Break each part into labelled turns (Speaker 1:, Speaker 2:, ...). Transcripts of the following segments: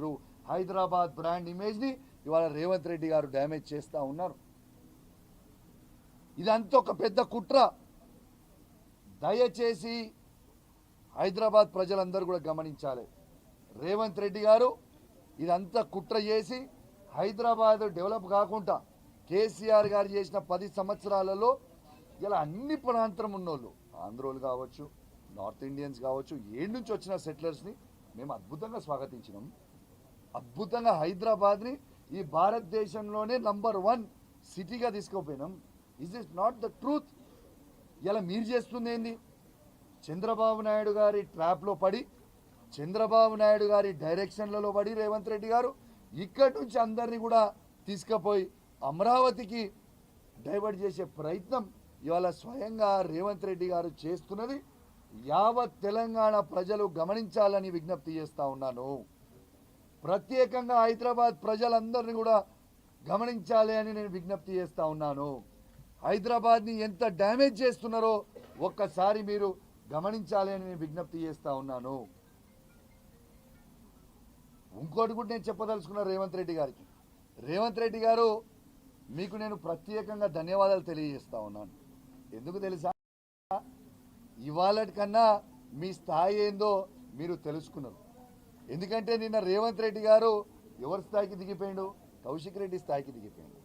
Speaker 1: చేసిర్రు. హైదరాబాద్ బ్రాండ్ ఇమేజ్ని ఇవాళ రేవంత్ రెడ్డి గారు డ్యామేజ్ చేస్తూ ఉన్నారు. ఇదంతా ఒక పెద్ద కుట్ర. దయచేసి హైదరాబాద్ ప్రజలందరూ కూడా గమనించాలి. రేవంత్ రెడ్డి గారు ఇదంతా కుట్ర చేసి హైదరాబాద్ డెవలప్ కాకుండా కేసీఆర్ గారు చేసిన 10 సంవత్సరాలలో ఇలా అన్ని ప్రాంతం ఉన్నోళ్ళు, ఆంధ్రోలు కావచ్చు, నార్త్ ఇండియన్స్ కావచ్చు, ఏడు నుంచి వచ్చిన సెటిలర్స్ని మేము అద్భుతంగా స్వాగతించినాం. అద్భుతంగా హైదరాబాద్ని ఈ భారతదేశంలోనే నంబర్ 1 సిటీగా తీసుకుపోయినాం. Is is not the truth? ఇలా మీరు చేస్తుంది ఏంది? చంద్రబాబు నాయుడు గారి ట్రాప్లో పడి, చంద్రబాబు నాయుడు గారి డైరెక్షన్లలో పడి రేవంత్ రెడ్డి గారు ఇక్కడి నుంచి అందరినీ కూడా తీసుకుపోయి అమరావతికి డైవర్ట్ చేసే ప్రయత్నం ఇవాళ స్వయంగా రేవంత్ రెడ్డి గారు చేస్తున్నది యావత్ తెలంగాణ ప్రజలు గమనించాలని విజ్ఞప్తి చేస్తూ ఉన్నాను. ప్రత్యేకంగా హైదరాబాద్ ప్రజలందరినీ కూడా గమనించాలి అని నేను విజ్ఞప్తి చేస్తూ ఉన్నాను. హైదరాబాద్ని ఎంత డ్యామేజ్ చేస్తున్నారో ఒక్కసారి మీరు గమనించాలి అని నేను విజ్ఞప్తి చేస్తూ ఉన్నాను. ఇంకోటి కూడా నేను చెప్పదలుచుకున్నా రేవంత్ రెడ్డి గారికి. రేవంత్ రెడ్డి గారు, మీకు నేను ప్రత్యేకంగా ధన్యవాదాలు తెలియజేస్తా ఉన్నాను. ఎందుకు తెలుసా? ఇవాళటి కన్నా మీ స్థాయి ఏందో మీరు తెలుసుకున్నారు. ఎందుకంటే నిన్న రేవంత్ రెడ్డి గారు ఎవరి స్థాయికి దిగిపోయాడు? కౌశిక్ రెడ్డి స్థాయికి దిగిపోయాడు.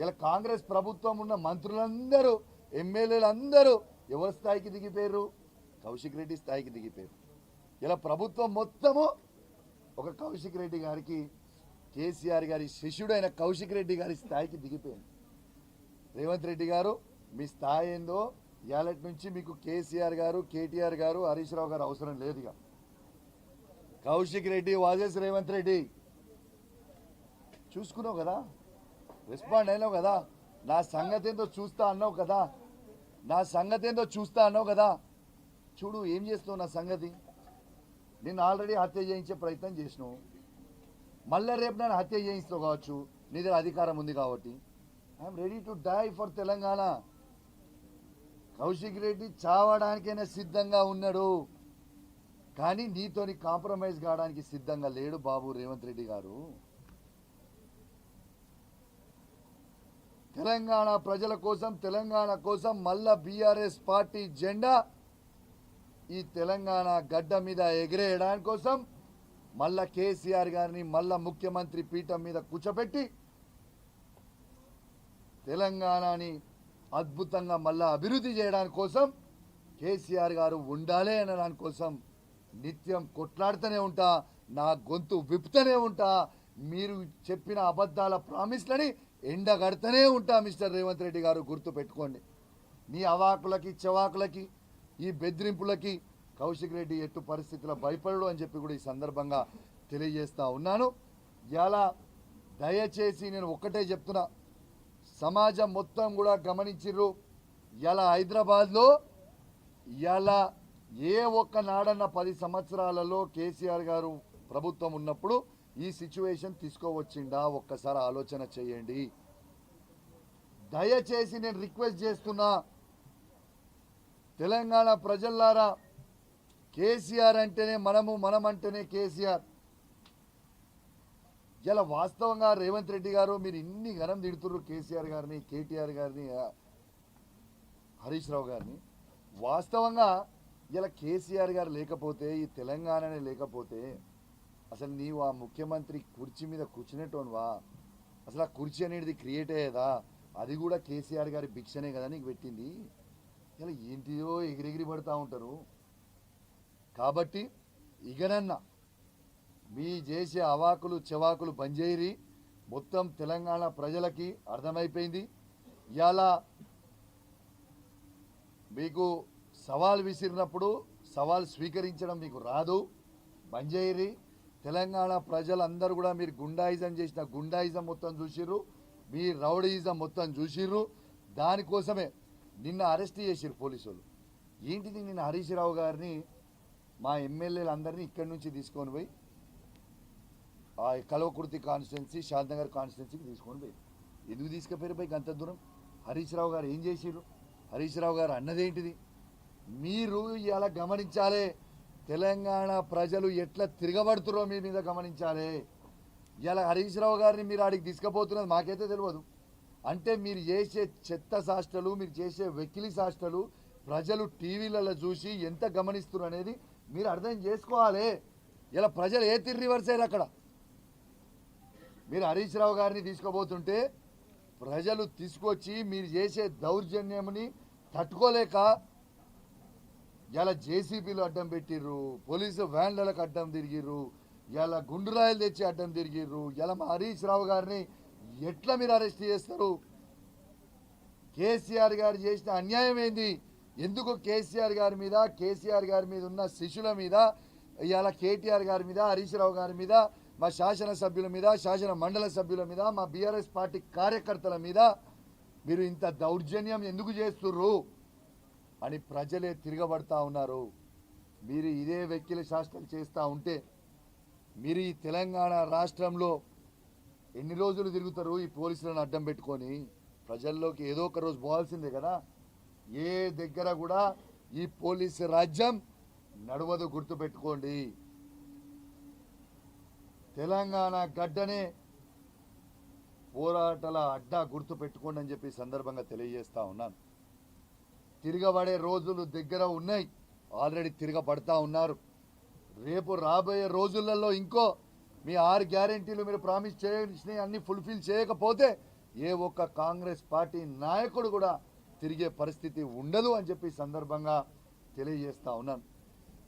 Speaker 1: ఇలా కాంగ్రెస్ ప్రభుత్వం ఉన్న మంత్రులందరూ, ఎమ్మెల్యేలందరూ ఎవరి స్థాయికి దిగిపోయారు? కౌశిక్ రెడ్డి స్థాయికి దిగిపోయారు. ఇలా ప్రభుత్వం మొత్తము ఒక కౌశిక్ రెడ్డి గారికి, కేసీఆర్ గారి శిష్యుడైన కౌశిక్ రెడ్డి గారి స్థాయికి దిగిపోయింది. రేవంత్ రెడ్డి గారు, మీ స్థాయి ఏందో ఇవాళటి నుంచి మీకు కేసీఆర్ గారు, కేటీఆర్ గారు, హరీష్ రావు గారు అవసరం లేదు. ఇక కౌశిక్ రెడ్డి వాజెస్ రేవంత్ రెడ్డి చూసుకున్నావు కదా, రెస్పాండ్ అయినావు కదా, నా సంగతి ఏందో చూస్తా అన్నావు కదా, నా సంగతి ఏందో చూస్తా అన్నావు కదా. చూడు ఏం చేస్తావు నా సంగతి. నేను ఆల్రెడీ హత్య చేయించే ప్రయత్నం చేసినావు, మళ్ళీ రేపు నన్ను హత్య చేయిస్తావు కావచ్చు, నీ దగ్గర అధికారం ఉంది కాబట్టి. I'm ready to die for Telangana. Kaushik Reddy చావడానికైనా సిద్ధంగా ఉన్నాడు, కానీ నీతోని కాంప్రమైజ్ కావడానికి సిద్ధంగా లేడు బాబు రేవంత్ రెడ్డి గారు. తెలంగాణ ప్రజల కోసం, తెలంగాణ కోసం మళ్ళా బీఆర్ఎస్ పార్టీ జెండా ఈ తెలంగాణ గడ్డ మీద ఎగిరేయడానికి కోసం మళ్ళా కేసీఆర్ గారిని మళ్ళా ముఖ్యమంత్రి పీఠం మీద కూర్చోబెట్టి తెలంగాణని అద్భుతంగా మళ్ళా అభివృద్ధి చేయడానికి కోసం కేసీఆర్ గారు ఉండాలి అనే దానికోసం నిత్యం కొట్లాడుతూనే ఉంటా, నా గొంతు విప్పుతూనే ఉంటా, మీరు చెప్పిన అబద్ధాల ప్రామిస్లని ఎండగడుతూనే ఉంటా. మిస్టర్ రేవంత్ రెడ్డి గారు గుర్తు పెట్టుకోండి. నీ అవాకులకి, చెవాకులకి, ఈ బెదిరింపులకి కౌశిక్ రెడ్డి ఎట్టు పరిస్థితుల్లో భయపడడు అని చెప్పి కూడా ఈ సందర్భంగా తెలియజేస్తా ఉన్నాను. ఇలా దయచేసి నేను ఒక్కటే చెప్తున్నా, సమాజం మొత్తం కూడా గమనించిర్రు. ఇలా హైదరాబాద్లో ఇలా ఏ ఒక్క నాడన్న 10 సంవత్సరాలలో కేసీఆర్ గారు ప్రభుత్వం ఉన్నప్పుడు ఈ సిచ్యువేషన్ తీసుకోవచ్చిందా? ఒక్కసారి ఆలోచన చేయండి. దయచేసి నేను రిక్వెస్ట్ చేస్తున్నా, తెలంగాణ ప్రజల్లారా, కేసీఆర్ అంటేనే మనము, మనం అంటేనే కేసీఆర్. ఇలా వాస్తవంగా రేవంత్ రెడ్డి గారు మీరు ఇన్ని ఘనం తిడుతుర్రు కేసీఆర్ గారిని, కేటీఆర్ గారిని, హరీష్ రావు గారిని. వాస్తవంగా ఇలా కేసీఆర్ గారు లేకపోతే, ఈ తెలంగాణనే లేకపోతే అసలు నీవు ఆ ముఖ్యమంత్రి కుర్చీ మీద కూర్చునేటోనువా? అసలు ఆ కుర్చీ అనేది క్రియేట్ అయ్యేదా? అది కూడా కేసీఆర్ గారి భిక్షనే కదా నీకు పెట్టింది. ఇలా ఏంటిదో ఎగిరెగిరి పడుతూ ఉంటారు. కాబట్టి ఇగనన్నా మీ చేసే అవాకులు చెవాకులు బంజేరి మొత్తం తెలంగాణ ప్రజలకి అర్థమైపోయింది. ఇలా మీకు సవాల్ విసిరినప్పుడు సవాల్ స్వీకరించడం మీకు రాదు, బంజేరి. తెలంగాణ ప్రజలందరూ కూడా మీరు గుండాయిజం చేసిన గుండాయిజం మొత్తం చూసిర్రు, మీ రౌడీయిజం మొత్తం చూసిర్రు. దానికోసమే నిన్న అరెస్ట్ చేసిర్రు పోలీసులు. ఏంటిది? నిన్న హరీష్ రావు గారిని, మా ఎమ్మెల్యేలందరినీ ఇక్కడి నుంచి తీసుకొని పోయి ఆ కల్వకుర్తి కాన్స్టిట్యున్సీ, షాద్నగర్ కాన్స్టిట్యున్సీకి తీసుకొని పోయి. ఎందుకు తీసుకుపోయారు పైకి అంత దూరం? హరీష్ రావు గారు ఏం చేసిర్రు? హరీష్ రావు గారు అన్నదేంటిది? మీరు ఇలా గమనించాలి. తెలంగాణ ప్రజలు ఎట్లా తిరగబడుతురో మీ మీద గమనించాలి. ఇలా హరీష్ రావు గారిని మీరు ఆడికి తీసుకుపోతున్నది మాకైతే తెలియదు. అంటే మీరు చేసే చెత్త శాస్త్రాలు, మీరు చేసే వెకిలి శాస్త్రాలు ప్రజలు టీవీలలో చూసి ఎంత గమనిస్తున్నారు అనేది మీరు అర్థం చేసుకోవాలి. ఇలా ప్రజలు ఏ తిరిగి రివర్స్ అయ్యారు అక్కడ. మీరు హరీష్ రావు గారిని తీసుకుపోతుంటే ప్రజలు తీసుకొచ్చి మీరు చేసే దౌర్జన్యంని తట్టుకోలేక ఇలా జేసీబీలు అడ్డం పెట్టిర్రు, పోలీసు వ్యాన్లకు అడ్డం తిరిగిర్రు, ఇలా గుండురాయలు తెచ్చి అడ్డం తిరిగిర్రు. ఇలా మా హరీష్ రావు గారిని ఎట్లా మీరు అరెస్ట్ చేస్తారు? కేసీఆర్ గారు చేసిన అన్యాయం ఏంది? ఎందుకు కేసీఆర్ గారి మీద, కేసీఆర్ గారి మీద ఉన్న శిష్యుల మీద, ఇవాళ కేటీఆర్ గారి మీద, హరీష్ రావు గారి మీద, మా శాసనసభ్యుల మీద, శాసన మండలి సభ్యుల మీద, మా బీఆర్ఎస్ పార్టీ కార్యకర్తల మీద మీరు ఇంత దౌర్జన్యం ఎందుకు చేస్తుర్రు అని ప్రజలే తిరగబడతా ఉన్నారు. మీరు ఇదే వెక్కిల శాస్త్రం చేస్తూ ఉంటే మీరు ఈ తెలంగాణ రాష్ట్రంలో ఎన్ని రోజులు తిరుగుతారు? ఈ పోలీసులను అడ్డం పెట్టుకొని ప్రజల్లోకి ఏదో ఒక రోజు పోవాల్సిందే కదా. ఏ దగ్గర కూడా ఈ పోలీసు రాజ్యం నడవదు, గుర్తుపెట్టుకోండి. తెలంగాణ గడ్డనే పోరాటాల అడ్డా, గుర్తుపెట్టుకోండి అని చెప్పి సందర్భంగా తెలియజేస్తా ఉన్నాను. తిరగబడే రోజులు దగ్గర ఉన్నాయి, ఆల్రెడీ తిరగబడతా ఉన్నారు. రేపు రాబోయే రోజులలో ఇంకో మీ 6 గ్యారెంటీలు మీరు ప్రామిస్ చేసిన అన్ని ఫుల్ఫిల్ చేయకపోతే ఏ ఒక్క కాంగ్రెస్ పార్టీ నాయకుడు కూడా తిరిగే పరిస్థితి ఉండదు అని చెప్పి సందర్భంగా తెలియజేస్తా ఉన్నాను.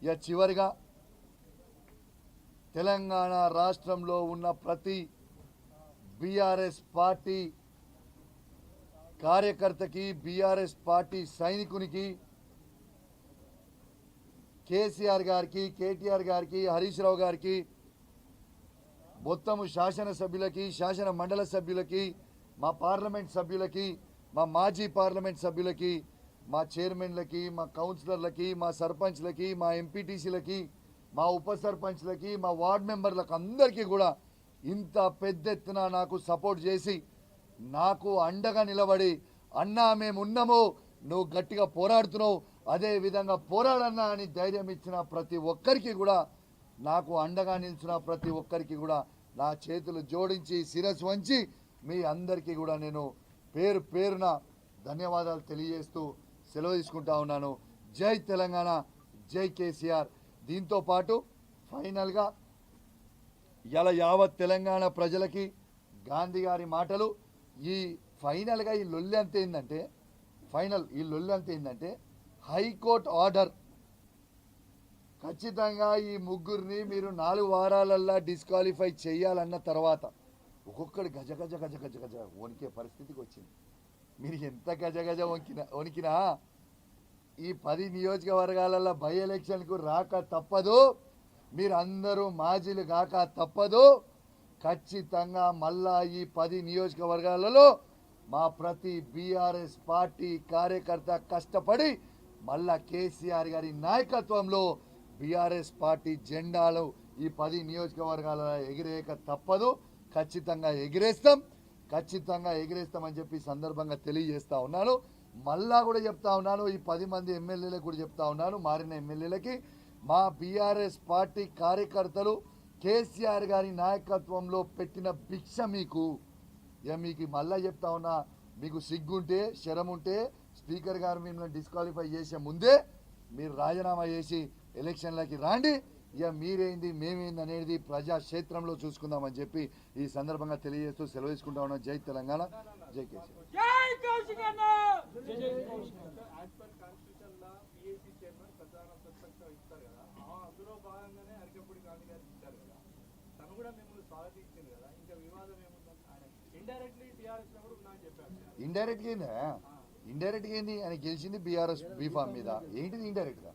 Speaker 1: ఇక చివరిగా తెలంగాణ రాష్ట్రంలో ఉన్న ప్రతి బీఆర్ఎస్ పార్టీ కార్యకర్తకి, బీఆర్ఎస్ పార్టీ సైనికునికి, కేసీఆర్ గారికి, కేటీఆర్ గారికి, హరీష్ రావు గారికి, మొత్తము శాసనసభ్యులకి, శాసన మండలి సభ్యులకి, మా పార్లమెంట్ సభ్యులకి, మా మాజీ పార్లమెంట్ సభ్యులకి, మా చైర్మన్లకి, మా కౌన్సిలర్లకి, మా సర్పంచ్లకి, మా ఎంపీటీసీలకి, మా ఉప సర్పంచ్లకి, మా వార్డ్ మెంబర్లకు అందరికీ కూడా ఇంత పెద్ద ఎత్తున నాకు సపోర్ట్ చేసి నాకు అండగా నిలబడి, అన్నా మేము ఉన్నాము, నువ్వు గట్టిగా పోరాడుతున్నావు, అదే విధంగా పోరాడన్నా అని ధైర్యం ఇచ్చిన ప్రతి ఒక్కరికి కూడా, నాకు అండగా నిలిచిన ప్రతి ఒక్కరికి కూడా నా చేతులు జోడించి శిరస్సు వంచి మీ అందరికీ కూడా నేను పేరు పేరున ధన్యవాదాలు తెలియజేస్తూ సెలవు తీసుకుంటా ఉన్నాను. జై తెలంగాణ, జై కేసీఆర్. దీంతో పాటు ఫైనల్గా ఇలా యావత్ తెలంగాణ ప్రజలకి గాంధీ గారి మాటలు, ఈ ఫైనల్గా ఈ లొల్లి అంత ఏంటంటే, హైకోర్టు ఆర్డర్ ఖచ్చితంగా ఈ ముగ్గురిని మీరు 4 వారాలల్లా డిస్క్వాలిఫై చేయాలన్న తర్వాత ఒక్కొక్కడు గజ గజ గజ గజ గజ వణికే పరిస్థితికి వచ్చింది. మీరు ఎంత గజ గజ వణికినా ఈ 10 నియోజకవర్గాలలో బై ఎలక్షన్కు రాక తప్పదు, మీరు అందరూ మాజీలు కాక తప్పదు. ఖచ్చితంగా మళ్ళా ఈ 10 నియోజకవర్గాలలో మా ప్రతి బీఆర్ఎస్ పార్టీ కార్యకర్త కష్టపడి మళ్ళా కేసీఆర్ గారి నాయకత్వంలో బీఆర్ఎస్ పార్టీ జెండాలు ఈ 10 నియోజకవర్గాలలో ఎగిరేయక తప్పదు. ఖచ్చితంగా ఎగిరేస్తామని చెప్పి సందర్భంగా తెలియజేస్తా ఉన్నాను. మళ్ళా కూడా చెప్తా ఉన్నాను, ఈ 10 మంది ఎమ్మెల్యేలకు కూడా చెప్తా ఉన్నాను, మారిన ఎమ్మెల్యేలకి, మా బీఆర్ఎస్ పార్టీ కార్యకర్తలు కేసీఆర్ గారి నాయకత్వంలో పెట్టిన భిక్ష మీకు మళ్ళా చెప్తా ఉన్నా, మీకు సిగ్గుంటే, శరం ఉంటే స్పీకర్ గారు మిమ్మల్ని డిస్క్వాలిఫై చేసే ముందే మీరు రాజీనామా చేసి ఎలక్షన్లకి రాండి. ఇక మీరేంది మేమేంది అనేది ప్రజాక్షేత్రంలో చూసుకుందామని చెప్పి ఈ సందర్భంగా తెలియజేస్తూ సెలవు తీసుకుంటా ఉన్నాం. జై తెలంగాణ, జై కేసీఆర్. ఇండైరెక్ట్ గా ఏంది, ఆయన గెలిచింది బీఆర్ఎస్ బీఫామ్ మీద, ఏంటిది ఇండైరెక్ట్ గా?